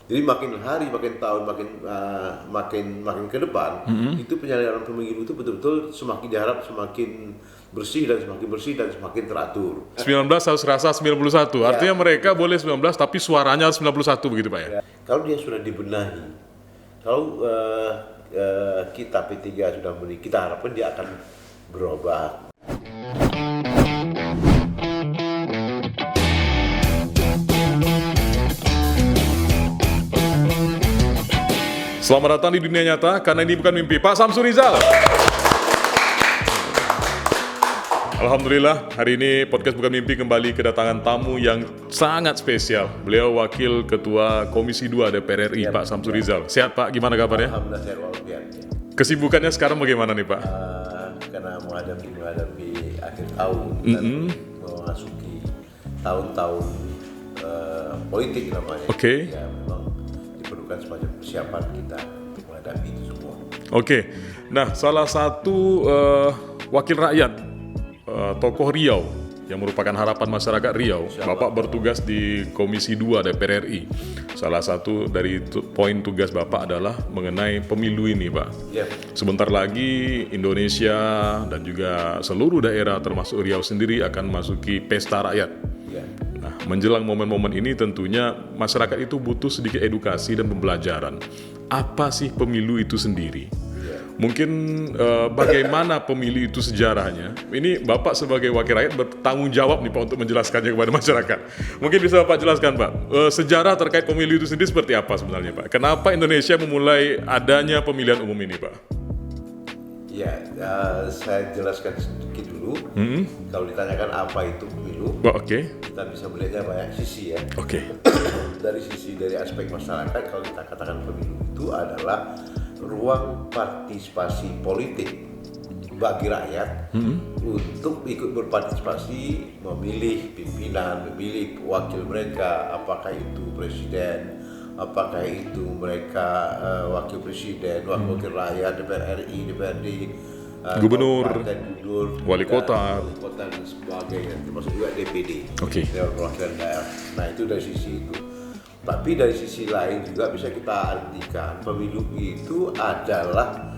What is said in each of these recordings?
Jadi makin hari, makin tahun, makin ke depan, itu penyelenggaraan pemilu itu betul-betul semakin diharap semakin bersih dan semakin teratur. 19 harus rasa 91. Artinya mereka boleh 19 tapi suaranya harus 91 begitu Pak ya. Kalau dia sudah dibenahi, kalau kita P3 sudah benih, kita harapkan dia akan berubah. Selamat datang di dunia nyata, karena ini bukan mimpi. Pak Samsur Rizal. Alhamdulillah, hari ini podcast Bukan Mimpi kembali kedatangan tamu yang sangat spesial. Beliau Wakil Ketua Komisi 2 DPR RI, Pak Samsur Rizal. Sehat Pak, gimana kabarnya? Alhamdulillah sehat walafiat. Kesibukannya sekarang bagaimana nih Pak? Karena menghadapi akhir tahun dan memasuki tahun-tahun politik namanya. Oke. Ya memang diperlukan semacam persiapan kita untuk menghadapi itu semua. Oke, nah salah satu wakil rakyat, tokoh Riau yang merupakan harapan masyarakat Riau, Bapak bertugas di Komisi 2 DPR RI. Salah satu dari poin tugas Bapak adalah mengenai pemilu ini Pak. Ya. Sebentar lagi Indonesia dan juga seluruh daerah termasuk Riau sendiri akan masuki pesta rakyat. Ya. Nah, menjelang momen-momen ini tentunya masyarakat itu butuh sedikit edukasi dan pembelajaran. Apa sih pemilu itu sendiri? Mungkin bagaimana pemilu itu sejarahnya. Ini Bapak sebagai wakil rakyat bertanggung jawab nih Pak untuk menjelaskannya kepada masyarakat. Mungkin bisa Bapak jelaskan Pak, sejarah terkait pemilu itu sendiri seperti apa sebenarnya Pak? Kenapa Indonesia memulai adanya pemilihan umum ini Pak? Ya, saya jelaskan sedikit dulu. Kalau ditanyakan apa itu pemilu, Oke. kita bisa melihatnya banyak sisi ya. Oke. Dari aspek masyarakat, kalau kita katakan pemilu itu adalah ruang partisipasi politik bagi rakyat untuk ikut berpartisipasi, memilih pimpinan, memilih wakil mereka, apakah itu presiden, apakah itu mereka wakil presiden, wakil rakyat, DPR RI, DPRD, Gubernur, wali dan kota dan sebagainya, termasuk juga DPD, Oke. Dewan Perwakilan Daerah. Nah itu dari sisi itu. Tapi dari sisi lain juga bisa kita artikan pemilu itu adalah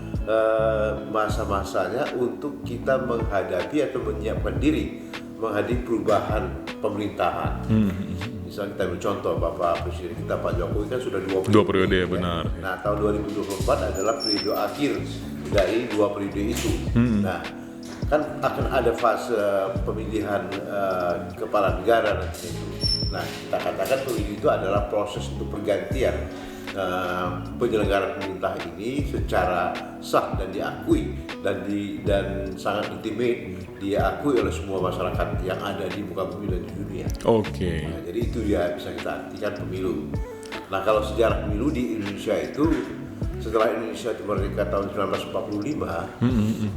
masa-masanya untuk kita menghadapi atau menyiapkan diri menghadapi perubahan pemerintahan. Misalnya kita ambil contoh Bapak Presiden kita Pak Jokowi kan sudah dua periode ya, benar. Nah tahun 2024 adalah periode akhir dari 2 periode itu. Nah kan akan ada fase pemilihan kepala negara nanti itu. Nah kita katakan pemilu itu adalah proses untuk pergantian penyelenggaraan pemerintah ini secara sah dan diakui dan sangat legitimate diakui oleh semua masyarakat yang ada di muka bumi dan di dunia. Oke. Nah, jadi itu ya bisa kita artikan pemilu. Nah kalau sejarah pemilu di Indonesia itu setelah Indonesia merdeka tahun 1945,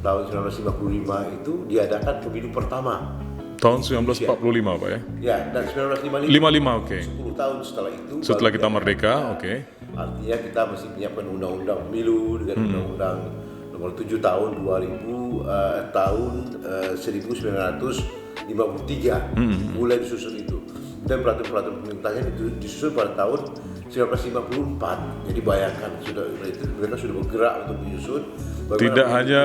tahun 1955 itu diadakan pemilu pertama. Tahun 1945 Pak ya? Ya, dan 1955. 55, oke. 10 tahun setelah itu. Setelah kita merdeka, oke. Artinya kita mesti menyiapkan undang-undang pemilu dengan undang-undang nomor 7 tahun 2000 tahun 1953 mulai disusun itu. Dan peraturan pemerintahnya disusun pada tahun 1954. Jadi bayangkan mereka sudah bergerak untuk menyusun. Tidak hanya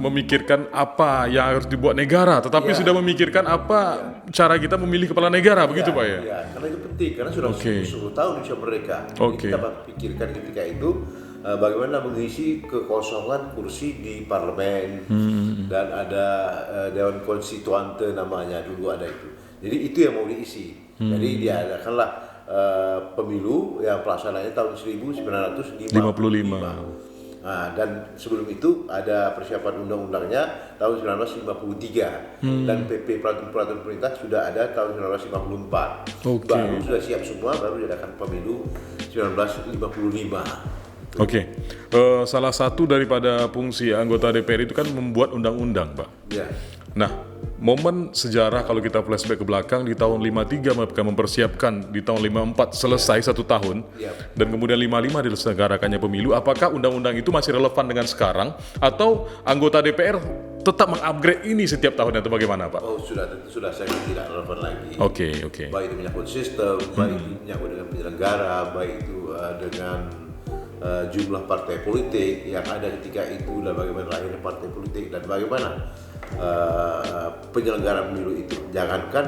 memikirkan apa yang harus dibuat negara, tetapi sudah memikirkan apa cara kita memilih kepala negara, begitu Pak ya? Ya, karena itu penting, karena sudah 10 tahun Indonesia merdeka. Jadi kita pikirkan ketika itu bagaimana mengisi kekosongan kursi di parlemen dan ada Dewan Konstituante namanya dulu ada itu. Jadi itu yang mau diisi. Jadi diadakanlah pemilu yang pelaksananya tahun 1955. Nah, dan sebelum itu ada persiapan undang-undangnya tahun 1953 dan PP peraturan pemerintah sudah ada tahun 1954. Baru sudah siap semua, baru diadakan pemilu 1955. Oke. Salah satu daripada fungsi anggota DPR itu kan membuat undang-undang, Pak. Ya. Nah, momen sejarah kalau kita flashback ke belakang di tahun 53 mereka mempersiapkan di tahun 54 selesai 1 tahun dan kemudian 55 diselenggarakannya pemilu. Apakah undang-undang itu masih relevan dengan sekarang atau anggota DPR tetap mengupgrade ini setiap tahun atau bagaimana, Pak? Oh sudah, tentu sudah, saya tidak relevan lagi. Oke. Baik itu menyangkut sistem, baik itu menyangkut dengan penyelenggara, baik itu dengan jumlah partai politik yang ada ketika itu, dan bagaimana lahirnya partai politik, dan bagaimana penyelenggara pemilu itu. Jangankan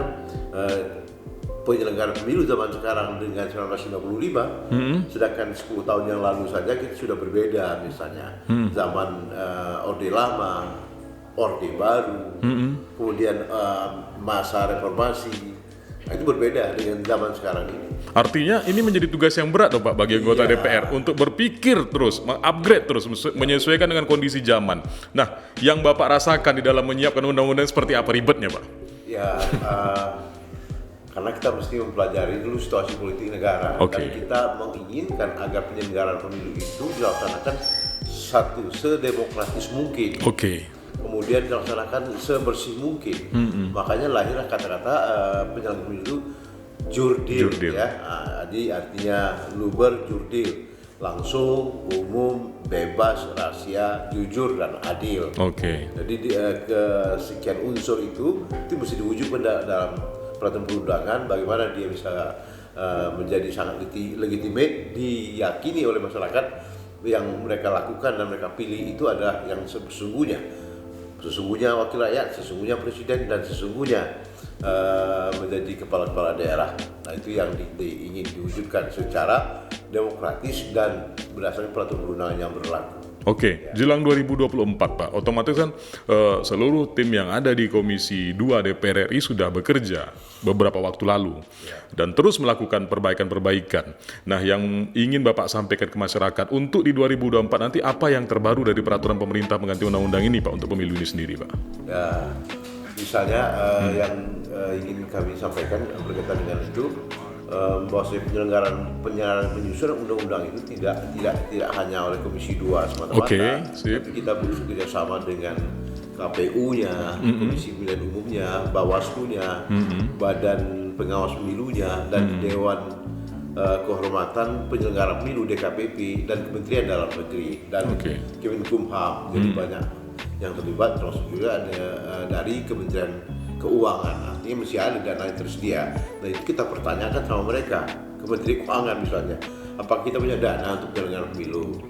penyelenggara pemilu zaman sekarang dengan 1995, sedangkan 10 tahun yang lalu saja kita sudah berbeda. Misalnya zaman Orde Lama, Orde Baru, kemudian masa reformasi, nah, itu berbeda dengan zaman sekarang ini. Artinya ini menjadi tugas yang berat loh Pak bagi anggota DPR untuk berpikir terus, mengupgrade terus, menyesuaikan dengan kondisi zaman. Nah, yang Bapak rasakan di dalam menyiapkan undang-undang seperti apa ribetnya Pak? Ya, karena kita mesti mempelajari dulu situasi politik negara, dan kita menginginkan agar penyelenggaraan pemilu itu dilaksanakan sedemokratis mungkin. Kemudian dilaksanakan sebersih mungkin. Makanya lahirlah kata-kata penyelenggaraan pemilu itu jurdil. Ya. Jadi artinya luber jurdil, langsung, umum, bebas, rahasia, jujur, dan adil. Jadi kesekian unsur itu mesti diwujudkan dalam peraturan perundangan. Bagaimana dia bisa menjadi sangat legitimate, diyakini oleh masyarakat, yang mereka lakukan dan mereka pilih itu adalah yang sesungguhnya wakil rakyat, sesungguhnya presiden, dan sesungguhnya menjadi kepala-kepala daerah. Nah, itu yang ingin diwujudkan secara demokratis dan berdasarkan peraturan perundangan yang berlaku. Jelang 2024 Pak, otomatis kan seluruh tim yang ada di Komisi 2 DPR RI sudah bekerja beberapa waktu lalu dan terus melakukan perbaikan-perbaikan. Nah, yang ingin Bapak sampaikan ke masyarakat untuk di 2024 nanti apa yang terbaru dari peraturan pemerintah pengganti undang-undang ini Pak untuk pemilu ini sendiri Pak? Ya, misalnya yang ingin kami sampaikan berkaitan dengan itu, bahwa penyelenggaraan penyusunan undang-undang itu tidak hanya oleh Komisi 2 semata-mata, tapi kita bekerja sama dengan KPU-nya, Komisi Pemilihan Umumnya, Bawaslu-nya, Badan Pengawas Pemilunya, dan Dewan Kehormatan Penyelenggara Pemilu DKPP, dan Kementerian Dalam Negeri, dan Kemenkumham. Jadi banyak yang terlibat, termasuk juga ada dari Kementerian Keuangan. Artinya mesti ada dana yang tersedia. Nah, itu kita pertanyakan sama mereka, Kementerian Keuangan misalnya, apakah kita punya dana untuk penyelenggaraan pemilu?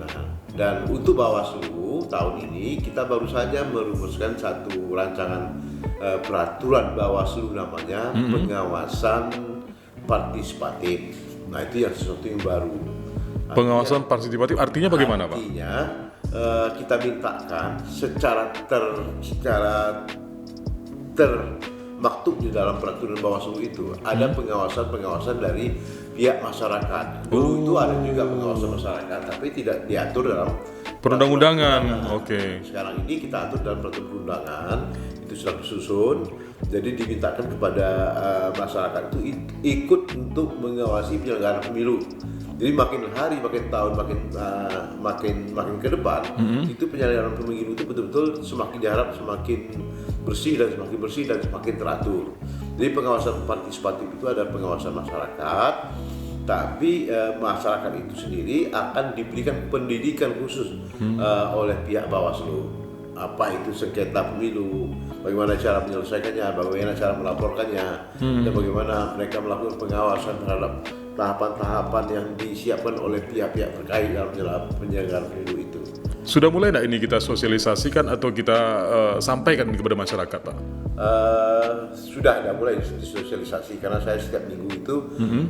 Nah, dan untuk Bawaslu tahun ini kita baru saja merumuskan satu rancangan peraturan Bawaslu, namanya pengawasan partisipatif. Nah, itu yang sesuatu yang baru. Pengawasan partisipatif artinya bagaimana Pak? Artinya kita mintakan secara termaktub di dalam peraturan Bawaslu itu ada pengawasan dari pihak masyarakat. Dulu itu ada juga pengawasan masyarakat, tapi tidak diatur dalam perundang-undangan. Sekarang ini kita atur dalam peraturan perundangan, itu sudah disusun. Jadi dimintakan kepada masyarakat itu ikut untuk mengawasi penyelenggaraan pemilu. Jadi makin hari, makin tahun, makin ke depan, itu penyelenggaraan pemilu itu betul-betul semakin diharap semakin bersih dan semakin teratur. Jadi pengawasan partisipatif itu ada pengawasan masyarakat, tapi masyarakat itu sendiri akan diberikan pendidikan khusus oleh pihak Bawaslu. Apa itu sengketa pemilu, bagaimana cara menyelesaikannya, bagaimana cara melaporkannya, dan bagaimana mereka melakukan pengawasan terhadap tahapan-tahapan yang disiapkan oleh pihak-pihak terkait dalam penyelenggaraan pemilu itu. Sudah mulai tidak ini kita sosialisasikan atau kita sampaikan kepada masyarakat Pak? Sudah mulai disosialisasi, karena saya setiap minggu itu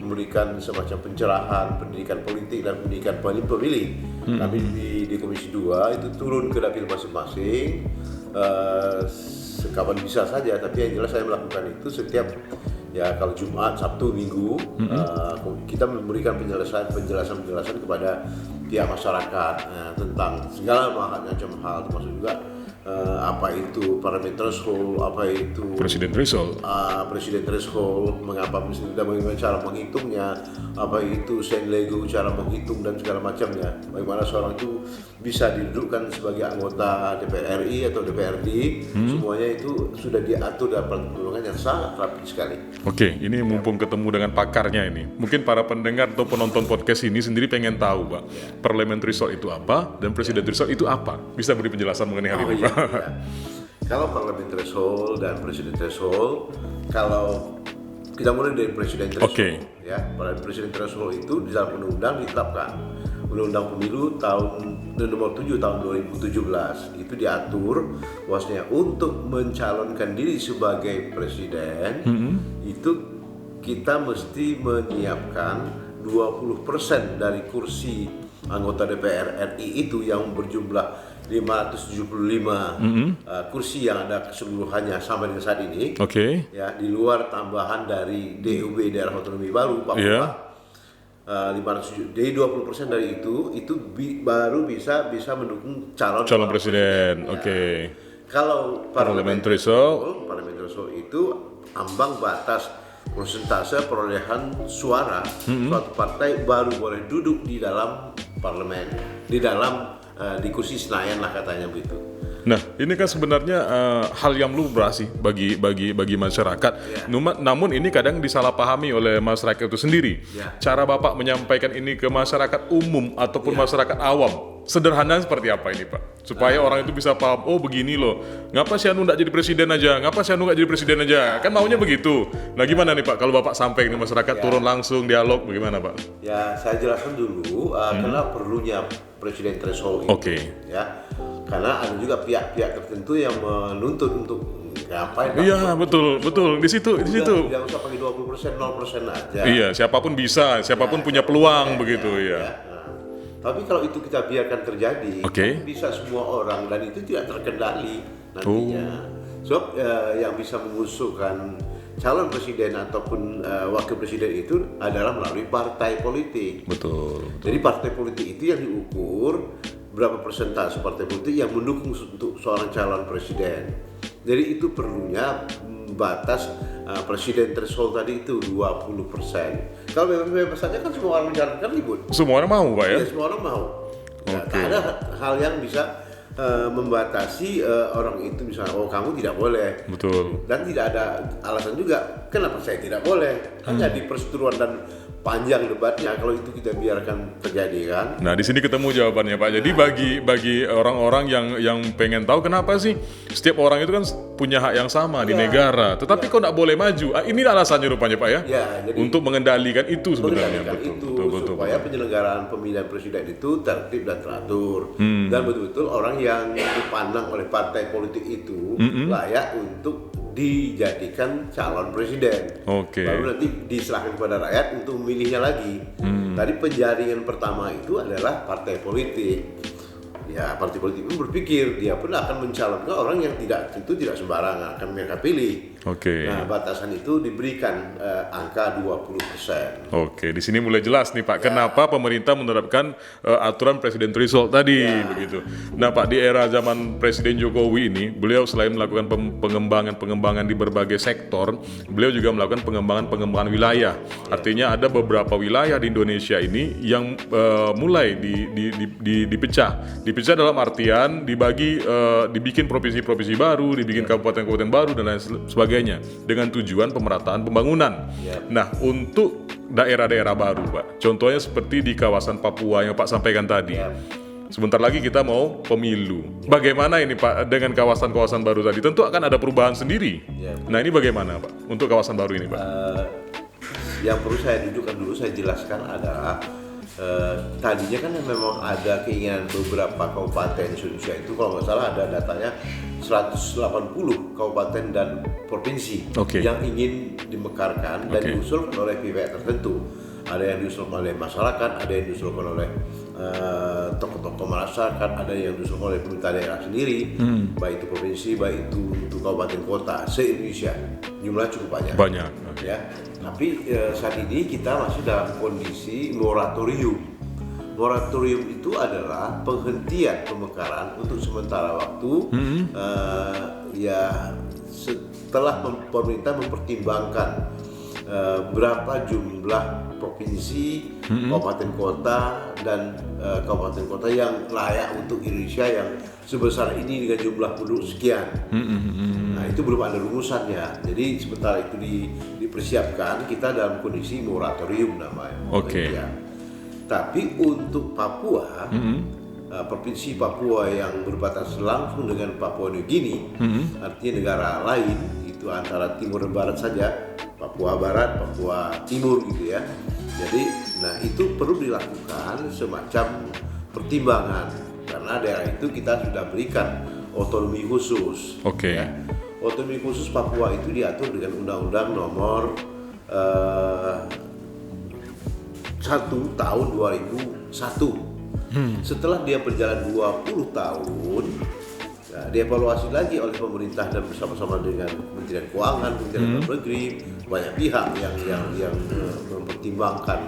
memberikan semacam pencerahan, pendidikan politik dan pendidikan pemilih. Kami di Komisi 2 itu turun ke dapil masing-masing, sekapan bisa saja, tapi yang jelas saya melakukan itu setiap kalau Jumat, Sabtu, Minggu, kita memberikan penjelasan kepada pihak masyarakat tentang segala macam hal, termasuk juga apa itu parameter threshold, apa itu presiden threshold, mengapa dan bagaimana cara menghitungnya, apa itu Saint Lego, cara menghitung dan segala macamnya, bagaimana seorang itu bisa didudukkan sebagai anggota DPR RI atau DPRD, semuanya itu sudah diatur dalam peraturan yang sangat rapi sekali. Ini mumpung ketemu dengan pakarnya ini, mungkin para pendengar atau penonton podcast ini sendiri pengen tahu Pak, parliamentary threshold itu apa dan presiden threshold itu apa? Bisa beri penjelasan mengenai hal ini Pak? Ya. Kalau parlemen threshold dan presiden threshold, kalau kita mulai dari presiden threshold, ya, presiden threshold itu di dalam undang-undang ditetapkan. Undang-undang Pemilu nomor 7 tahun 2017 itu diatur bahwasanya untuk mencalonkan diri sebagai presiden itu kita mesti menyiapkan 20% dari kursi anggota DPR RI itu yang berjumlah 575 kursi yang ada keseluruhannya sampai dengan saat ini. Ya, di luar tambahan dari DUB daerah otonomi baru Papua. 500, jadi 20% dari itu baru bisa mendukung calon presiden. Kalau parlemen threshold itu ambang batas persentase perolehan suara suatu partai baru boleh duduk di dalam parlemen, di dalam di kursi Senayan lah katanya begitu. Nah, ini kan sebenarnya hal yang lumrah sih bagi masyarakat. Namun ini kadang disalahpahami oleh masyarakat itu sendiri. Cara Bapak menyampaikan ini ke masyarakat umum ataupun masyarakat awam, sederhana seperti apa ini, Pak? Supaya orang itu bisa paham, oh begini loh, ngapa si Anu nggak jadi presiden aja? Ngapa si Anu nggak jadi presiden aja? Kan maunya begitu. Nah, gimana nih, Pak? Kalau Bapak sampai ke masyarakat turun langsung dialog, bagaimana, Pak? Ya, saya jelaskan dulu kenapa perlunya presiden threshold itu. Ya. Karena ada juga pihak-pihak tertentu yang menuntut untuk ngapain? Iya, betul. Di situ. Tidak usah pakai 20%, 0% aja. Iya, siapapun bisa, siapapun punya peluang begitu ya. Nah, tapi kalau itu kita biarkan terjadi, bisa semua orang dan itu tidak terkendali nantinya. Sebab yang bisa mengusulkan calon presiden ataupun wakil presiden itu adalah melalui partai politik. Betul. Jadi partai politik itu yang diukur berapa persentase partai politik yang mendukung untuk seorang calon presiden. Jadi itu perlunya batas presiden threshold tadi itu 20%. Kalau bebas saja kan semua orang menjalankan ribut. Semua orang mau, Pak ya? Ya, semua orang mau. Tak ada hal yang bisa membatasi orang itu misalnya, oh kamu tidak boleh. Betul. Dan tidak ada alasan juga kenapa saya tidak boleh. Hanya di perseteruan dan panjang debatnya kalau itu kita biarkan terjadi kan. Nah, di sini ketemu jawabannya, Pak. Jadi bagi orang-orang yang pengen tahu kenapa sih setiap orang itu kan punya hak yang sama di negara, tetapi kok nggak boleh maju? Ini alasannya rupanya, Pak ya? Jadi untuk mengendalikan itu sebenarnya. Betul. Supaya penyelenggaraan pemilihan presiden itu tertib dan teratur dan betul-betul orang yang dipandang oleh partai politik itu layak untuk dijadikan calon presiden. Baru nanti diserahkan kepada rakyat untuk memilihnya lagi. Tadi penjaringan pertama itu adalah partai politik. Ya, partai politik itu berpikir dia pun akan mencalonkan orang yang tidak sembarangan akan mereka pilih. Nah, batasan itu diberikan angka 20%. Di sini mulai jelas nih, Pak, kenapa pemerintah menerapkan aturan presiden threshold tadi begitu. Nah, Pak, di era zaman Presiden Jokowi ini, beliau selain melakukan pengembangan di berbagai sektor, beliau juga melakukan pengembangan wilayah. Artinya ada beberapa wilayah di Indonesia ini yang mulai dipecah dalam artian dibikin provinsi-provinsi baru, dibikin kabupaten-kabupaten baru dan lain sebagainya dengan tujuan pemerataan pembangunan. Nah, untuk daerah-daerah baru, Pak, contohnya seperti di kawasan Papua yang Pak sampaikan tadi. Sebentar lagi kita mau pemilu. Bagaimana ini, Pak, dengan kawasan-kawasan baru tadi? Tentu akan ada perubahan sendiri. Nah, ini bagaimana, Pak, untuk kawasan baru ini, Pak? Yang perlu saya dudukkan dulu, saya jelaskan adalah tadinya kan memang ada keinginan beberapa kabupaten Indonesia itu, kalau nggak salah ada datanya 180 kabupaten dan provinsi yang ingin dimekarkan dan diusulkan oleh pihak tertentu. Ada yang diusulkan oleh masyarakat, ada yang diusulkan oleh tokoh-tokoh masyarakat, ada yang diusulkan oleh pemerintah daerah sendiri, baik itu provinsi, baik itu untuk kabupaten kota se-Indonesia. Jumlah cukup banyak. Ya. Tapi saat ini kita masih dalam kondisi moratorium. Moratorium itu adalah penghentian pemekaran untuk sementara waktu, setelah pemerintah mempertimbangkan berapa jumlah provinsi, kabupaten kota dan kabupaten kota yang layak untuk Indonesia yang sebesar ini dengan jumlah penduduk sekian. Nah, itu belum ada rumusannya. Jadi sementara itu dipersiapkan, kita dalam kondisi moratorium namanya. Tapi untuk Papua provinsi Papua yang berbatasan langsung dengan Papua New Guinea, artinya negara lain itu antara timur dan barat saja, Papua Barat, Papua Timur gitu ya. Jadi, nah itu perlu dilakukan semacam pertimbangan karena daerah itu kita sudah berikan otonomi khusus. Oke. Ya. Otonomi khusus Papua itu diatur dengan Undang-Undang Nomor 1 tahun 2001. Setelah dia berjalan 20 tahun, nah, dievaluasi lagi oleh pemerintah dan bersama-sama dengan Kementerian Keuangan, Kementerian Dalam Negeri, banyak pihak yang mempertimbangkan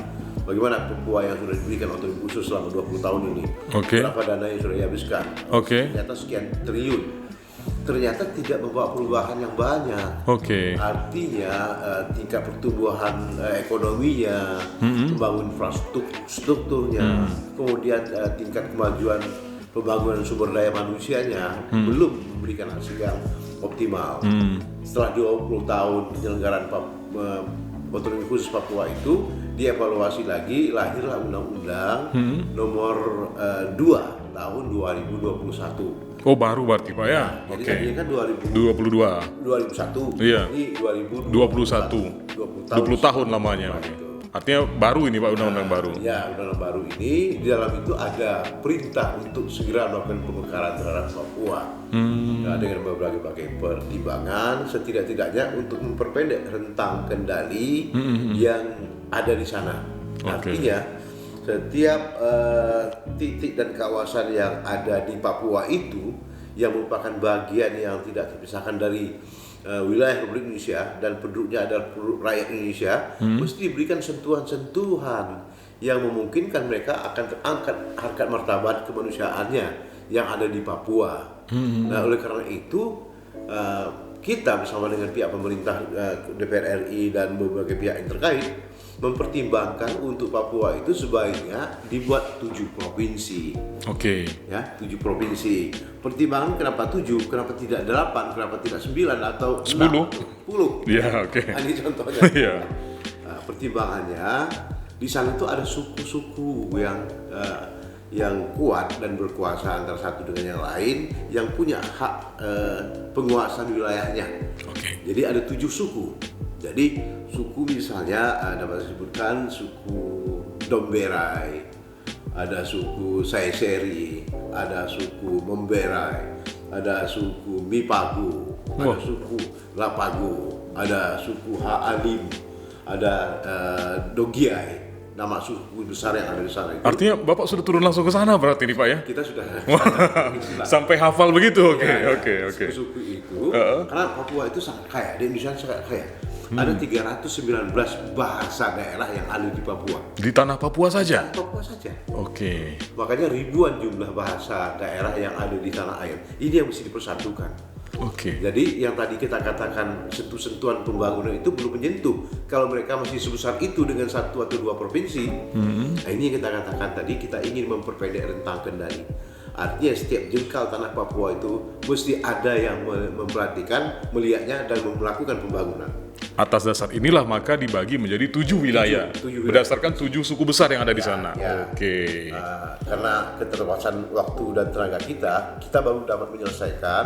bagaimana Papua yang sudah diberikan otonomi khusus selama 20 tahun ini. Berapa dana yang sudah dihabiskan? Ternyata sekian triliun. Ternyata tidak membawa perubahan yang banyak. Artinya tingkat pertumbuhan ekonominya, pembangunan infrastrukturnya, kemudian tingkat kemajuan pembangunan sumber daya manusianya belum memberikan hasil yang optimal. Setelah 20 tahun penyelenggaraan otonomi khusus Papua itu dievaluasi lagi, lahirlah Undang-Undang Nomor 2 tahun 2021. Oh, baru berarti Pak ya? Jadi tadinya kan 2021. Iya. Ini 2021. 20 tahun lamanya. Artinya baru ini Pak, undang-undang baru. Ya, undang-undang baru ini di dalam itu ada perintah untuk segera melakukan pemekaran terhadap Papua. Nah, dengan berbagai pertimbangan, setidak-tidaknya untuk memperpendek rentang kendali yang ada di sana. Artinya setiap titik dan kawasan yang ada di Papua itu yang merupakan bagian yang tidak terpisahkan dari wilayah Republik Indonesia dan penduduknya adalah rakyat Indonesia, mesti diberikan sentuhan-sentuhan yang memungkinkan mereka akan terangkat harkat martabat kemanusiaannya yang ada di Papua. Nah, oleh karena itu kita bersama dengan pihak pemerintah, DPR RI dan berbagai pihak yang terkait mempertimbangkan untuk Papua itu sebaiknya dibuat 7 provinsi. Ya, 7 provinsi. Pertimbangan kenapa 7? Kenapa tidak 8? Kenapa tidak 9 atau 10? 10. Ya, Ini contohnya. Nah, pertimbangannya di sana itu ada suku-suku yang kuat dan berkuasa antara satu dengan yang lain, yang punya hak penguasaan wilayahnya. Jadi ada 7 suku. Jadi suku misalnya dapat disebutkan suku Domberai, ada suku Saeseri, ada suku Momberai, ada suku Mipagu, ada suku Lapagu, ada suku Haalim, ada Dogiai. Nama suku besar yang ada di sana itu. Artinya Bapak sudah turun langsung ke sana berarti nih Pak ya? Kita sudah sampai hafal begitu. Oke. Suku itu karena Papua itu sangat kaya, di Indonesia sangat kaya. Ada 319 bahasa daerah yang ada di Papua. Di tanah Papua saja? Papua saja. Makanya ribuan jumlah bahasa daerah yang ada di tanah air. Ini yang mesti dipersatukan. Jadi yang tadi kita katakan sentuh-sentuhan pembangunan itu belum menyentuh. Kalau mereka masih sebesar itu dengan 1 atau 2 provinsi, nah ini yang kita katakan tadi, kita ingin memperpendek rentang kendali. Artinya setiap jengkal tanah Papua itu mesti ada yang memperhatikan, melihatnya dan melakukan pembangunan. Atas dasar inilah maka dibagi menjadi 7 wilayah. Berdasarkan 7 suku besar yang ada di sana. Karena keterbatasan waktu dan tenaga kita baru dapat menyelesaikan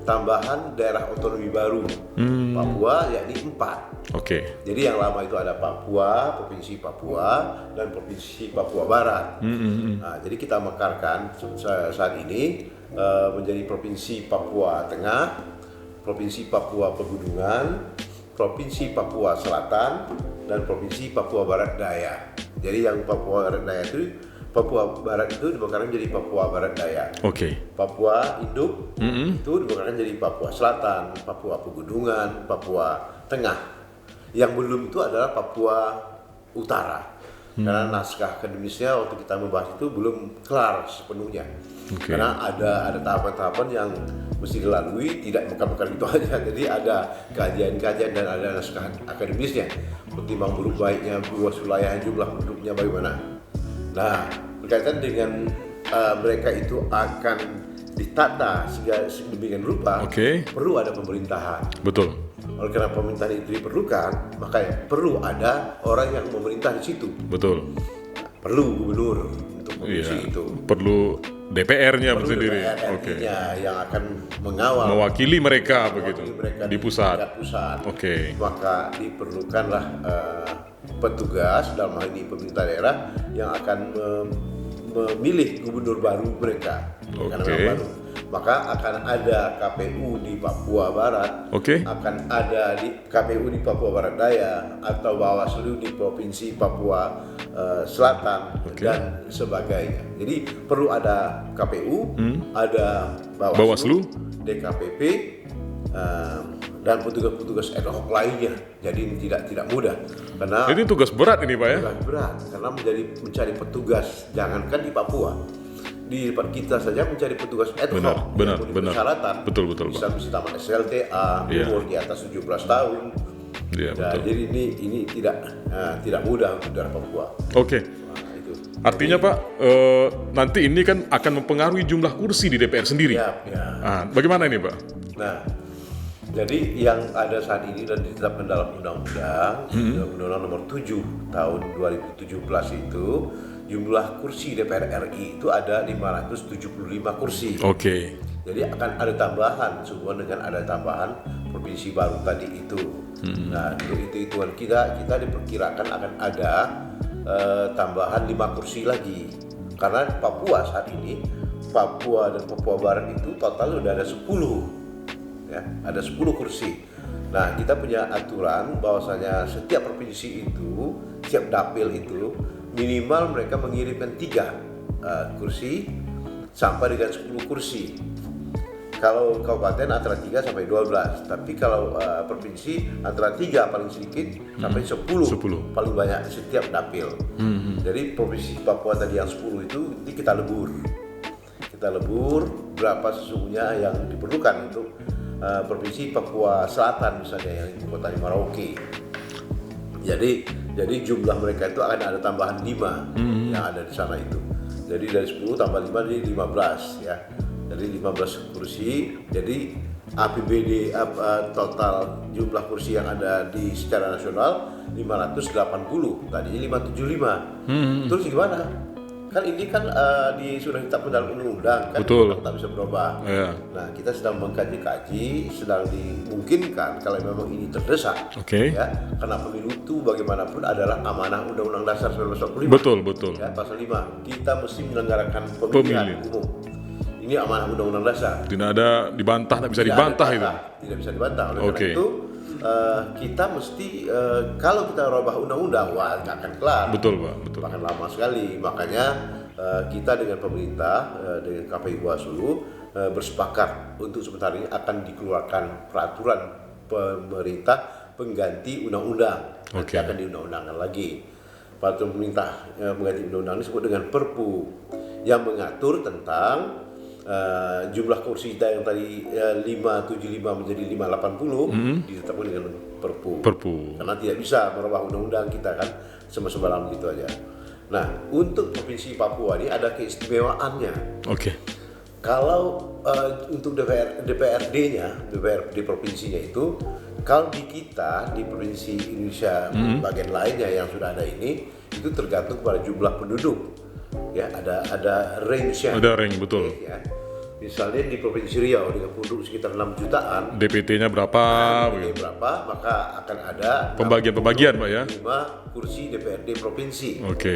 tambahan daerah otonomi baru Papua, yakni 4. Jadi yang lama itu ada Papua, Provinsi Papua, dan Provinsi Papua Barat. Nah, jadi kita mekarkan saat ini menjadi Provinsi Papua Tengah, Provinsi Papua Pegunungan, Provinsi Papua Selatan, dan Provinsi Papua Barat Daya. Jadi yang Papua Barat Daya itu, Papua Barat itu dibekarkan jadi Papua Barat Daya. Papua Induk itu dibekarkan jadi Papua Selatan, Papua Pegunungan, Papua Tengah. Yang belum itu adalah Papua Utara. Karena naskah akademisnya waktu kita membahas itu belum kelar sepenuhnya. Karena ada tahapan-tahapan yang mesti dilalui, tidak mekar-mekar gitu aja. Jadi ada kajian-kajian dan ada naskah akademisnya. Pertimbang buruk baiknya, luas wilayah, jumlah penduduknya bagaimana. Nah, berkaitan dengan mereka itu akan ditata sedemikian rupa, perlu ada pemerintahan. Oleh karena pemerintahan itu diperlukan, maka perlu ada orang yang memerintah di situ. Perlu gubernur untuk provinsi itu. Perlu DPR-nya perlu sendiri. DPR Oke. yang akan mengawal, Mewakili mereka begitu mereka di pusat. tingkat pusat. Oke. Maka diperlukanlah petugas dalam hal ini pemerintah daerah yang akan memilih gubernur baru mereka. Karena Oke. memang baru. Maka akan ada KPU di Papua Barat, Oke. akan ada di KPU di Papua Barat Daya atau Bawaslu di Provinsi Papua Selatan dan sebagainya. Jadi perlu ada KPU, ada Bawaslu, DKPP, dan petugas-petugas ad hoc lainnya. Jadi ini tidak mudah karena Ini tugas berat ini Pak ya? tugas berat karena mencari petugas jangankan di Papua. Di tempat kita saja mencari petugas ad hoc Benar. yang memenuhi persyaratan. Betul Pak. Bisa tamat SLTA, Iya. umur di atas 17 tahun. Iya, Nah, betul. jadi ini tidak mudah untuk daerah Papua. Oke. Nah, itu. Artinya Pak, nanti ini kan akan mempengaruhi jumlah kursi di DPR sendiri. Ya. Bagaimana ini Pak? Nah, jadi yang ada saat ini dan ditetapkan dalam undang-undang, Undang-Undang Nomor 7 tahun 2017 itu jumlah kursi DPR RI itu ada 575 kursi. Oke. Jadi akan ada tambahan sehubungan dengan ada tambahan provinsi baru tadi itu. Nah, untuk hitungan kita diperkirakan akan ada tambahan 5 kursi lagi. Karena Papua saat ini, Papua dan Papua Barat itu total udah ada 10. Ya, ada 10 kursi. Nah, kita punya aturan bahwasanya setiap provinsi itu, setiap dapil itu minimal mereka mengirimkan 3 kursi sampai dengan 10 kursi. Kalau kabupaten antara 3 sampai 12, tapi kalau provinsi antara 3 paling sedikit sampai 10 paling banyak setiap dapil. Jadi provinsi Papua tadi yang 10 itu kita lebur. Kita lebur berapa sesungguhnya yang diperlukan untuk provinsi Papua Selatan misalnya yang ibu kotanya Merauke. Jadi jumlah mereka itu akan ada tambahan 5 yang ada di sana itu. Jadi dari 10 tambah 5 jadi 15 ya. Jadi 15 kursi. Jadi APBD total jumlah kursi yang ada di secara nasional 580. Tadinya 575. Terus gimana? Kan ini kan sudah ditetapkan dalam undang-undang kan, Betul. tak bisa berubah. Ya. Nah, kita sedang mengkaji-kaji, sedang dimungkinkan kalau memang ini terdesak. Oke. Ya, karena pemilu itu bagaimanapun adalah amanah Undang-Undang Dasar 1945. Betul. Ya, pasal 5. Kita mesti menyelenggarakan pemilihan umum. Ini amanah Undang-Undang Dasar. Tidak ada dibantah, tidak bisa Tidak dibantah ada itu. Tidak bisa dibantah. Oleh Oke. karena itu kita mesti kalau kita rubah undang-undang, wah nggak akan kelar. Betul Pak, betul. Bahkan lama sekali. Makanya kita dengan pemerintah, dengan KPU Bawaslu bersepakat untuk sebentar ini akan dikeluarkan peraturan pemerintah pengganti undang-undang. Nanti Oke. akan diundang-undangkan lagi. Peraturan pemerintah mengganti undang-undang ini disebut dengan Perpu yang mengatur tentang jumlah kursi kita yang tadi 575 menjadi 580 ditetapkan dengan Perpu. Karena tidak bisa merubah undang-undang kita kan sembarangan gitu aja. Nah, untuk provinsi Papua ini ada keistimewaannya. Oke. Kalau untuk DPRD-nya, DPRD provinsinya itu, kalau di kita di provinsi Indonesia bagian lainnya yang sudah ada ini, itu tergantung pada jumlah penduduk. Ya, ada range-nya. Ada range, betul. Ya. Misalnya di Provinsi Riau dengan penduduk sekitar 6 jutaan, DPT-nya berapa? DPRD berapa, maka akan ada Pembagian-pembagian Pak ya? 5 kursi DPRD provinsi. Oke.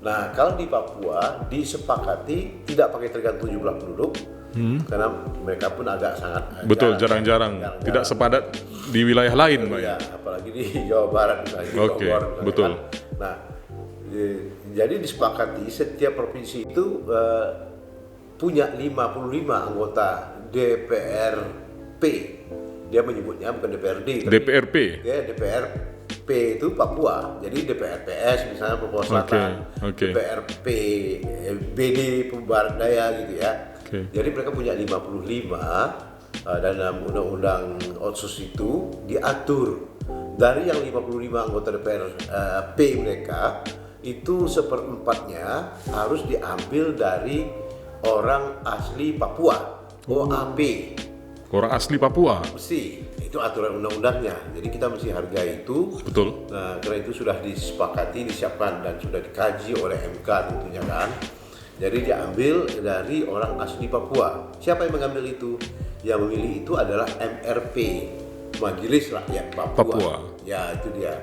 Nah, kalau di Papua disepakati tidak pakai tergantung jumlah penduduk, karena mereka pun agak sangat Betul, jarang-jarang. Tidak sepadat di wilayah lain Pak ya? ya, apalagi di Jawa Barat misalnya. di Oke, Bogor misalnya, betul. kan. Nah, jadi disepakati setiap provinsi itu punya 55 anggota DPRP. Dia menyebutnya bukan DPRD. tapi DPRP. Ya, DPRP itu Papua. Jadi DPRPS misalnya Papua Selatan, Oke. DPRP BD Barat Daya gitu ya. Oke. Jadi mereka punya 55 dalam undang-undang otsus itu diatur dari yang 55 anggota DPRP mereka itu 1/4-nya harus diambil dari orang asli Papua, OAP. Orang asli Papua. Mesti, itu aturan undang-undangnya. Jadi kita mesti hargai itu. Betul. Nah, karena itu sudah disepakati, disiapkan dan sudah dikaji oleh MK tentunya kan. Jadi diambil dari orang asli Papua. Siapa yang mengambil itu? Yang memilih itu adalah MRP, Majelis Rakyat Papua. Ya, itu dia.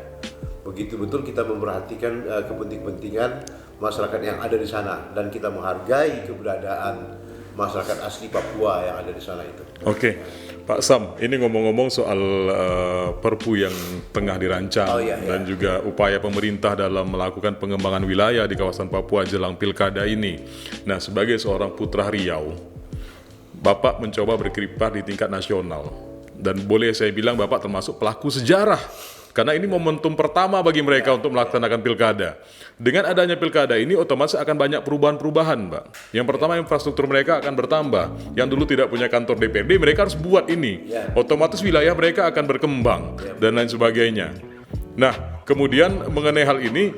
Begitu betul kita memperhatikan kepentingan masyarakat yang ada di sana, dan kita menghargai keberadaan masyarakat asli Papua yang ada di sana itu. Oke, Pak Sam, ini ngomong-ngomong soal Perpu yang tengah dirancang dan juga upaya pemerintah dalam melakukan pengembangan wilayah di kawasan Papua jelang pilkada ini. Nah, sebagai seorang putra Riau, Bapak mencoba berkiprah di tingkat nasional, dan boleh saya bilang Bapak termasuk pelaku sejarah. Karena ini momentum pertama bagi mereka untuk melaksanakan pilkada. Dengan adanya pilkada ini otomatis akan banyak perubahan-perubahan, Mbak. Yang pertama, infrastruktur mereka akan bertambah. Yang dulu tidak punya kantor DPRD, mereka harus buat ini. Otomatis wilayah mereka akan berkembang dan lain sebagainya. Nah, kemudian mengenai hal ini,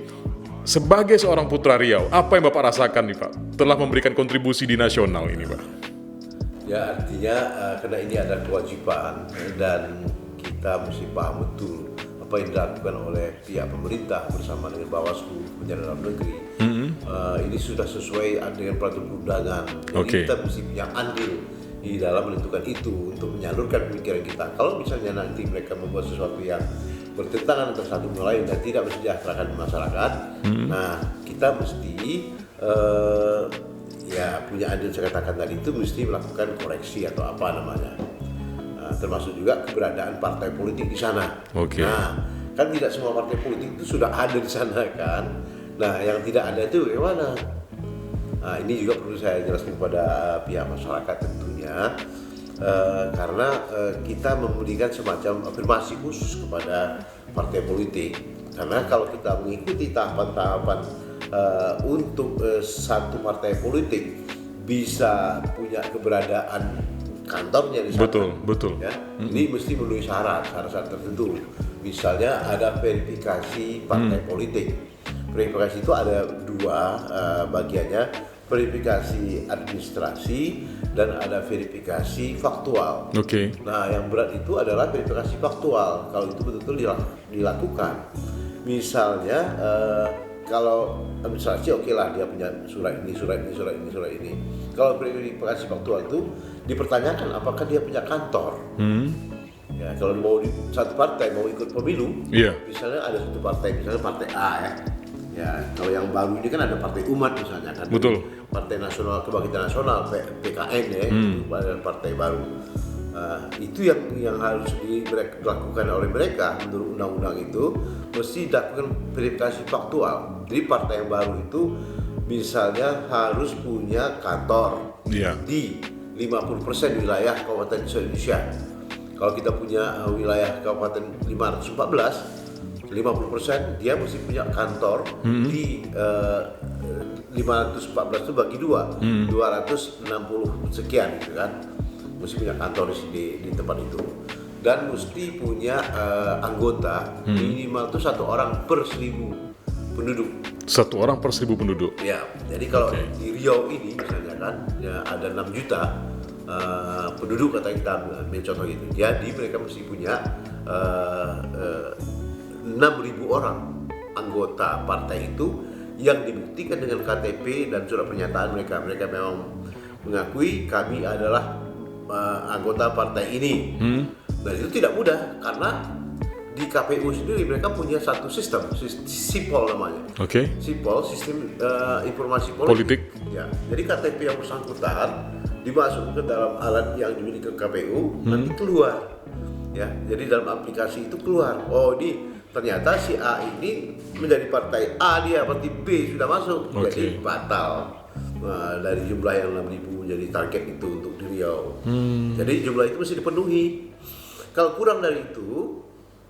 sebagai seorang putra Riau, apa yang Bapak rasakan nih, Pak, telah memberikan kontribusi di nasional ini, Pak? Ya, artinya karena ini ada kewajiban dan kita mesti paham betul apa yang dilakukan oleh pihak pemerintah bersama dengan Bawaslu Kementerian Dalam Negeri. Ini sudah sesuai dengan peraturan perundangan. Jadi kita mesti punya andil di dalam menentukan itu untuk menyalurkan pemikiran kita. Kalau misalnya nanti mereka membuat sesuatu yang bertentangan antara satu sama lain dan tidak mensejahterakan masyarakat, nah kita mesti punya andil, saya katakan tadi itu mesti melakukan koreksi atau apa namanya. Termasuk juga keberadaan partai politik di sana. Nah, kan tidak semua partai politik itu sudah ada di sana kan. Nah, yang tidak ada itu gimana? Nah, ini juga perlu saya jelaskan kepada pihak masyarakat tentunya, karena kita memberikan semacam afirmasi khusus kepada partai politik. Karena kalau kita mengikuti tahapan-tahapan untuk satu partai politik bisa punya keberadaan kantornya di sana. Betul. Ya, ini mesti memenuhi syarat tertentu. Misalnya ada verifikasi partai politik. Verifikasi itu ada dua bagiannya, verifikasi administrasi dan ada verifikasi faktual. Nah, yang berat itu adalah verifikasi faktual. Kalau itu betul-betul dilakukan. Misalnya kalau administrasi lah, dia punya surat ini. Kalau verifikasi faktual itu dipertanyakan apakah dia punya kantor. Ya, kalau mau di satu partai mau ikut pemilu, misalnya ada satu partai, misalnya partai A ya. Ya, kalau yang baru ini kan ada Partai Umat misalnya kan. Partai Nasional Kebangkitan Nasional PKN ya, itu adalah partai baru. Itu yang harus dilakukan oleh mereka menurut undang-undang itu, mesti dilakukan verifikasi faktual. Jadi partai yang baru itu misalnya harus punya kantor di 50% wilayah Kabupaten Indonesia. Kalau kita punya wilayah Kabupaten 514, 50% dia mesti punya kantor di 514 itu bagi 2, 260 sekian gitu kan. Mesti punya kantor di tempat itu, dan mesti punya anggota minimal itu 1 orang per 1.000 penduduk. 1 orang per 1.000 penduduk. Ya, jadi kalau di Riau ini misalnya kan ya ada 6 juta penduduk, kata kita ambil contoh gitu. Jadi mereka mesti punya 6.000 orang anggota partai itu yang dibuktikan dengan KTP dan surat pernyataan mereka. Mereka memang mengakui kami adalah anggota partai ini. Dan itu tidak mudah karena di KPU sendiri mereka punya satu sistem, SIPOL namanya. SIPOL, sistem informasi politik. Ya, jadi KTP yang bersangkutan dimasukkan ke dalam alat yang dimiliki KPU, nanti keluar. Ya, jadi dalam aplikasi itu keluar. Oh, ini ternyata si A ini menjadi partai A, dia partai B sudah masuk, jadi batal. Dari jumlah yang 6.000 jadi target itu untuk di Riau. Jadi jumlah itu mesti dipenuhi. Kalau kurang dari itu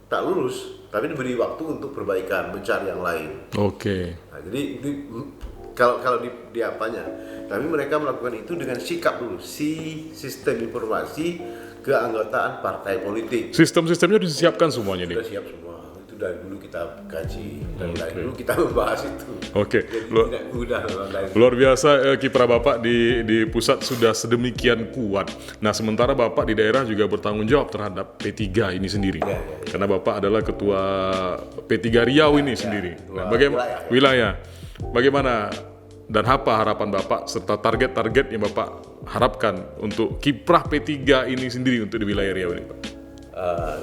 tak lulus, tapi diberi waktu untuk perbaikan, mencari yang lain. Nah, jadi kalau di apanya, tapi mereka melakukan itu dengan sikap dulu, sistem informasi keanggotaan partai politik. Sistem-sistemnya disiapkan semuanya nih. Sudah siap semua. Dari dulu kita kaji dan dari dulu kita membahas itu. Luar biasa kiprah Bapak di pusat sudah sedemikian kuat. Nah, sementara Bapak di daerah juga bertanggung jawab terhadap P3 ini sendiri. Karena Bapak adalah ketua P3 Riau ini sendiri. Nah, bagaimana Dan apa harapan Bapak serta target-target yang Bapak harapkan untuk kiprah P3 ini sendiri untuk di wilayah Riau ini, Pak?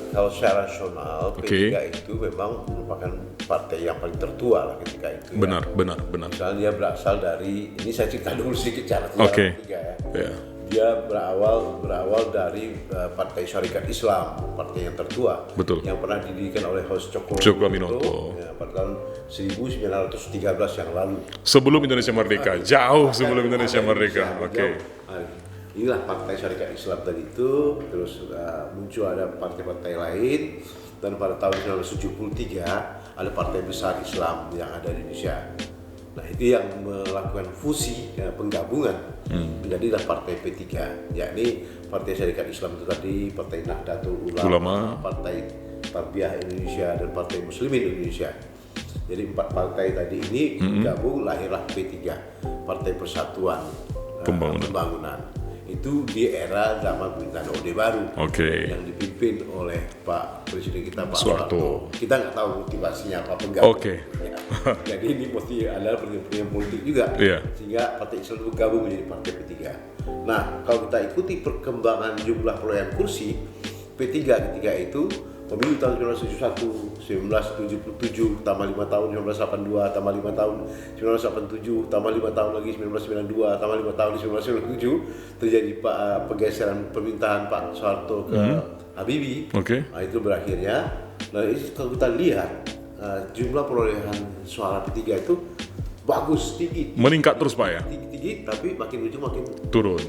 Kalau secara nasional, P3 itu memang merupakan partai yang paling tertua lah ketika itu. Benar. Misalnya dia berasal dari, ini saya cerita dulu sedikit cara P3 ya. Yeah. Dia berawal dari Partai Syarikat Islam, partai yang tertua. Betul. Yang pernah didirikan oleh Hos Cokro Aminoto ya, pada tahun 1913 yang lalu. Sebelum Indonesia merdeka, jauh sebelum Indonesia merdeka. Inilah Partai Syarikat Islam tadi itu, terus muncul ada partai-partai lain, dan pada tahun 1973 ada partai besar Islam yang ada di Indonesia. Nah itu yang melakukan fusi, penggabungan, menjadilah Partai P3, yakni Partai Syarikat Islam itu tadi, Partai Nahdlatul Ulama, Partai Tarbiyah Indonesia, dan Partai Muslimin Indonesia. Jadi 4 partai tadi ini gabung, lahirlah P3, Partai Persatuan Pembangunan. Itu di era zaman pemerintahan Orde Baru yang dipimpin oleh Pak Presiden kita, Pak Soeharto. Kita nggak tahu motivasinya apa penggabung. Ya. Jadi ini mesti adalah pertimbangan politik juga, sehingga Partai Islam itu gabung menjadi Partai P3. Nah, kalau kita ikuti perkembangan jumlah perolehan kursi P3 ketika itu, pemilu tahun 1971, 1977 tambah 5 tahun, 1982 tambah 5 tahun, 1987 tambah 5 tahun lagi, 1992 tambah 5 tahun, 1997 terjadi pergeseran pemerintahan Pak Soeharto ke Habibie. Nah, itu berakhirnya. Nah, kalau kita lihat jumlah perolehan suara P3 itu bagus, tinggi. Meningkat terus Pak ya? Tinggi, tapi makin ujung makin turun.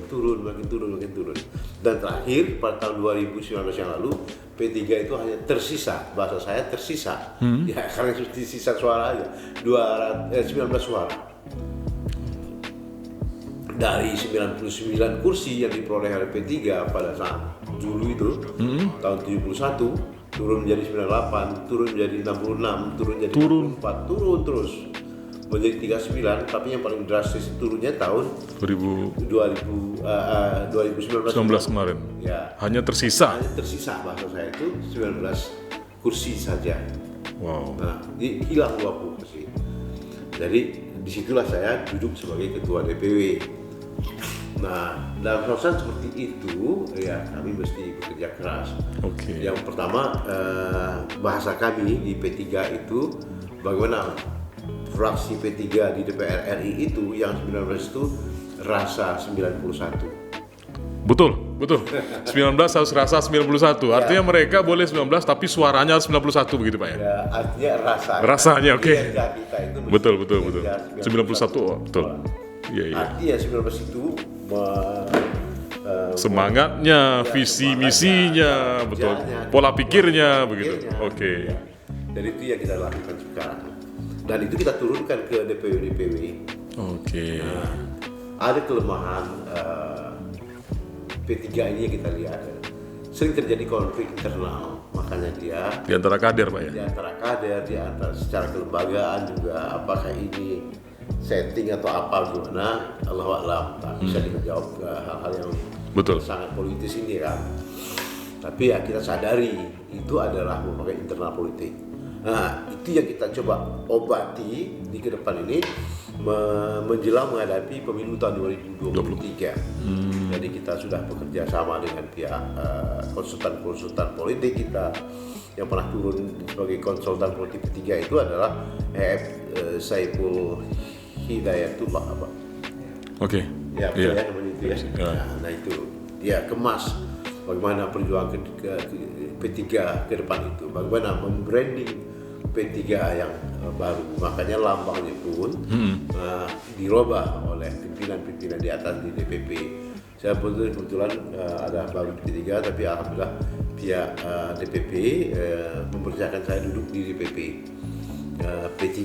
Dan terakhir pada tahun 2019 yang lalu, P3 itu hanya tersisa, bahasa saya tersisa, ya karena sisa suara aja, 19 suara. Dari 99 kursi yang diperoleh oleh P3 pada saat dulu itu, tahun 71, turun menjadi 98, turun menjadi 66, turun menjadi 64, turun terus menjadi 39, tapi yang paling drastis turunnya tahun 2019 kemarin. Ya. Hanya tersisa bahasa saya itu 19 kursi saja. Wow. Nah, hilang 20 kursi. Jadi disitulah saya duduk sebagai ketua DPW. Nah, dalam proses seperti itu, ya kami mesti bekerja keras. Yang pertama, bahasa kami di P3 itu bagaimana fraksi P3 di DPR RI itu yang 19 itu rasa 91. Betul. 19 harus rasa 91. Artinya mereka boleh 19 tapi suaranya 91 begitu Pak ya? Ya, artinya rasanya kita itu betul. 91 betul. Iya. Artinya 19 itu semangatnya, visi misinya, betul. Pola pikirnya begitu. Dan itu yang kita lakukan sekarang. Dan itu kita turunkan ke DPW. Nah, ada kelemahan P3 ini yang kita lihat. Sering terjadi konflik internal, makanya dia di antara kader Pak ya? Di antara kader, di antara secara kelembagaan juga, apakah ini setting atau apa gimana, Allahu a'lam, tak bisa dijawab ke hal-hal yang sangat politis ini kan. Tapi ya kita sadari itu adalah merupakan internal politik. Nah, itu yang kita coba obati di ke depan ini menjelang menghadapi pemilu tahun 2023. Jadi kita sudah bekerja sama dengan pihak konsultan politik kita yang pernah turun sebagai konsultan politik ketiga itu adalah Saiful Hidayatullah apa? Ya, namanya itu ya. Nah itu dia kemas bagaimana perjuangan P3 ke depan itu, bagaimana membranding P3 yang baru, makanya lambangnya pun dirubah oleh pimpinan-pimpinan di atas di DPP. Saya kebetulan ada baru di P3, tapi alhamdulillah pihak DPP mempercayakan saya duduk di DPP P3.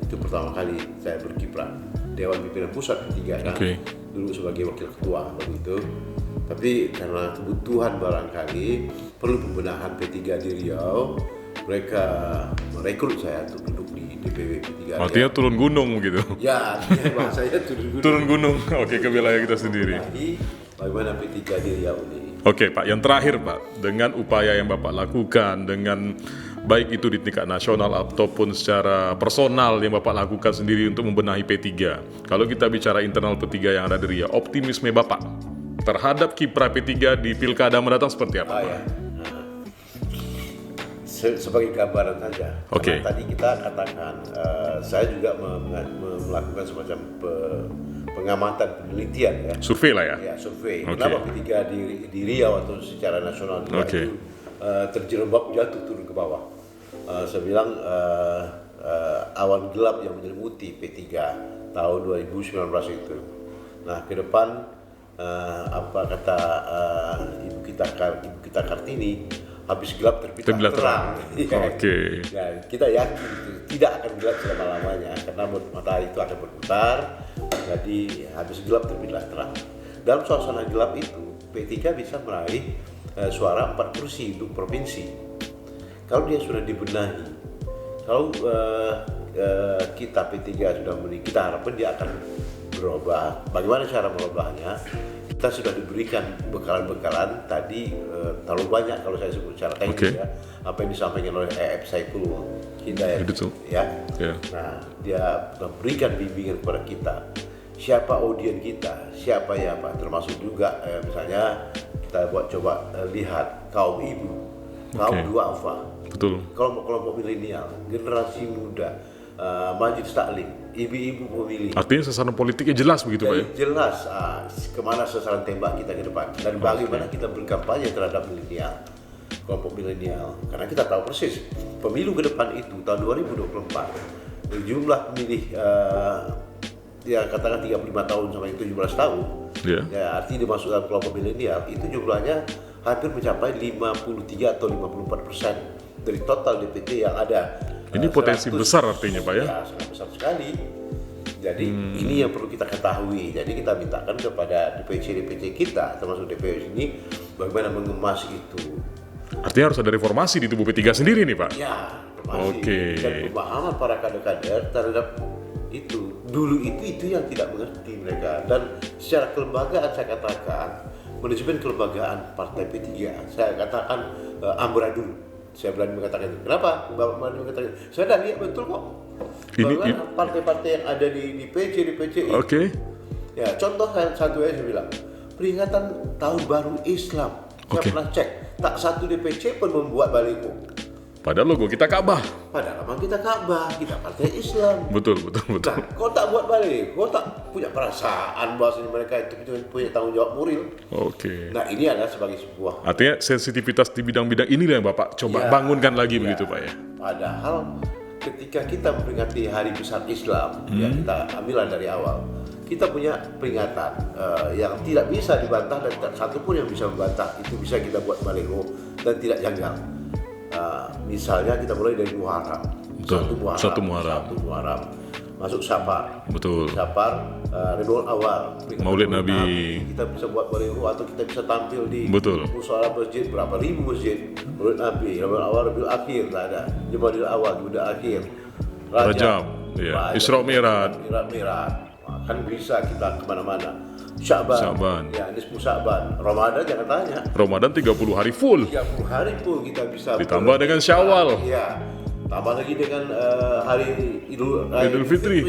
Itu pertama kali saya berkiprah Dewan Pimpinan Pusat P3 kan, dulu sebagai wakil ketua begitu. Tapi karena kebutuhan barangkali perlu pembenahan P3 di Riau, mereka merekrut saya untuk duduk di DPW P3. Artinya turun gunung gitu? Ya, artinya bahasanya turun gunung. Turun gunung, ke wilayah kita sendiri. Bagaimana P3 di Riau ini? Pak, yang terakhir Pak, dengan upaya yang Bapak lakukan, dengan baik itu di tingkat nasional ataupun secara personal yang Bapak lakukan sendiri untuk membenahi P3. Kalau kita bicara internal P3 yang ada di Riau, optimisme Bapak terhadap kiprah P3 di pilkada mendatang seperti apa? Ya. Sebagai gambaran saja. Oke. Karena tadi kita katakan, saya juga melakukan semacam pengamatan penelitian ya. Survei lah ya. Ya, survei. Oke. Kenapa P3 di Riau atau secara nasional juga itu terjerembab jatuh turun ke bawah. Saya bilang awan gelap yang menyelimuti P3 tahun 2019 itu. Nah, ke depan apa kata Ibu kita Kartini, habis gelap terbitlah terang. Oke. Ya, kita yakin itu tidak akan gelap selama-lamanya karena matahari itu akan berputar. Jadi habis gelap terbitlah terang. Dalam suasana gelap itu P3 bisa meraih suara 4 kursi untuk provinsi. Kalau dia sudah dibenahi, kalau kita P3 sudah kita harapkan dia akan berubah. Bagaimana cara merubahnya? Kita sudah diberikan bekalan-bekalan tadi terlalu banyak kalau saya sebut secara teknis ya, apa yang disampaikan oleh EF Saiful Hidayat ya. Nah, dia memberikan bimbingan kepada kita, siapa audien kita, siapa ya Pak, termasuk juga misalnya kita coba lihat kaum ibu, kaum duafa, kelompok milenial, generasi muda, majelis taklim, ibu-ibu pemilih. Artinya sasaran politiknya jelas begitu Pak ya? Jelas kemana sasaran tembak kita ke depan dan bagaimana kita berkampanye terhadap milenial, kelompok milenial. Karena kita tahu persis pemilu ke depan itu tahun 2024 jumlah pemilih ya katakan 35 tahun sampai 17 tahun ya artinya dimasuk dalam kelompok milenial itu jumlahnya hampir mencapai 53 atau 54% dari total DPT yang ada. Ini potensi besar artinya Pak ya? Ya, sangat besar sekali. Jadi ini yang perlu kita ketahui. Jadi kita mintakan kepada DPC kita, termasuk DPU ini, bagaimana mengemas itu. Artinya harus ada reformasi di tubuh P3 sendiri nih Pak? Ya, reformasi. Dan pemahaman para kader-kader terhadap itu. Dulu itu yang tidak mengerti mereka. Dan secara kelembagaan saya katakan, manajemen kelembagaan Partai P3, saya katakan amburadul. Saya berani mengatakan itu. Kenapa? Bapak berani mengatakan itu. Saya sudah lihat betul kok. Bahwa partai-partai yang ada di PC ya, contoh satu ya saya bilang, peringatan Tahun Baru Islam. Saya pernah cek, tak satu DPC pun membuat baliho. Padahal logo kita Ka'bah. Padahal memang kita Ka'bah, kita partai Islam. Betul. Nah, kau tak buat balik, kau tak punya perasaan bahwasanya mereka itu punya tanggung jawab moral. Nah, ini adalah sebagai sebuah. Artinya sensitivitas di bidang-bidang inilah yang Bapak coba bangunkan lagi begitu Pak ya. Padahal ketika kita memperingati Hari Besar Islam, ya kita ambillah dari awal. Kita punya peringatan yang tidak bisa dibantah dan tidak satu pun yang bisa membantah. Itu bisa kita buat baliho dan tidak janggal. Misalnya kita mulai dari Muharram. Satu Muharram. Masuk Safar. Safar, Rabiul Awal. Maulid Nabi. Kita bisa buat baliho atau kita bisa tampil di mushola masjid, berapa ribu masjid. Maulid Nabi, Rabiul Awal, Rabiul Akhir, ada Jumadil Awal, Jumadil Akhir. Rajab, Isra Mi'raj. Kan bisa kita kemana-mana. Sya'ban. Ya, nisfu Sya'ban. Ramadan jangan tanya. Ramadan 30 hari full. 30 hari full kita bisa. Ditambah dengan Syawal. Iya. Tambah lagi dengan hari Idul Fitri.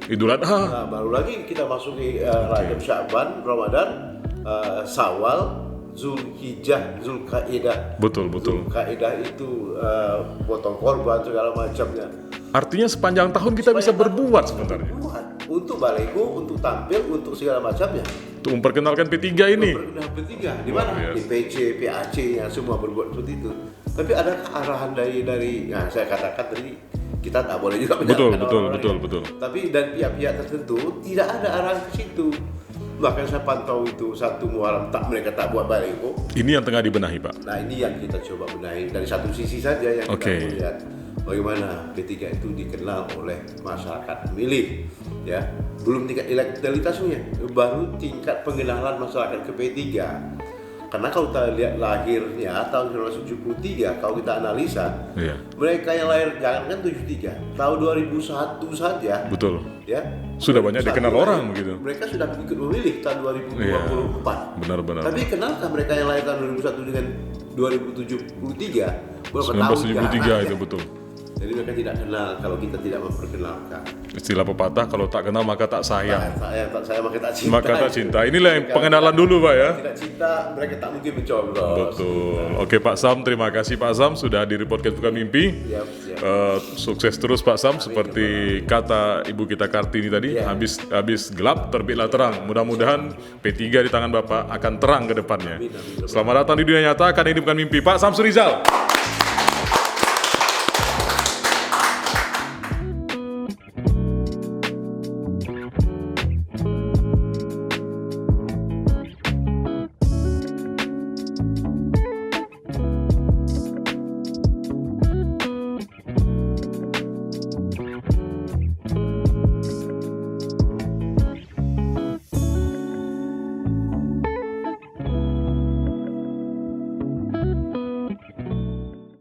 Idul Adha. Nah, baru lagi kita masuki Rajab, Sya'ban, Ramadan, Syawal, Zulhijjah, Zulkaidah. Betul. Zulkaidah itu potong korban segala macamnya. Artinya sepanjang tahun kita bisa berbuat sebenarnya. Untuk baliho, untuk tampil, untuk segala macamnya. Untuk memperkenalkan P3 ini. P3 di mana? Di PC, PAC yang semua berbuat seperti itu. Tapi ada arahan dari nah saya katakan tadi kita tak boleh juga menyalahkan betul. Tapi dari pihak-pihak tertentu tidak ada arahan ke situ. Bahkan saya pantau itu satu Muharram mereka tak buat baliho. Ini yang tengah dibenahi Pak. Nah ini yang kita coba benahi dari satu sisi saja yang kita melihat bagaimana P3 itu dikenal oleh masyarakat pemilih, ya belum tingkat elektabilitasnya, baru tingkat pengenalan masyarakat ke P3. Karena kalau kita lihat lahirnya tahun 1973, kalau kita analisa, mereka yang lahir jangankan 73, tahun 2001 saja, ya sudah banyak dikenal orang begitu. Mereka sudah ikut memilih tahun 2024. Benar. Tapi kenalkah mereka yang lahir tahun 2001 dengan 2073 berapa tahun 1973 itu betul. Jadi mereka tidak kenal kalau kita tidak memperkenalkan. Istilah pepatah, kalau tak kenal maka tak sayang. Saya maka tak cinta. Maka tak cinta. Inilah yang pengenalan dulu, Pak ya. Tidak cinta, mereka tak mungkin mencoblos. Betul. Oke Pak Sam, terima kasih Pak Sam sudah hadir di podcast Bukan Mimpi. Siap. Sukses terus Pak Sam. Seperti kata Ibu kita Kartini tadi, habis gelap terbitlah terang. Mudah-mudahan P3 di tangan Bapak akan terang ke depannya. Selamat datang di dunia nyata, karena ini bukan mimpi. Pak Samsul Rizal.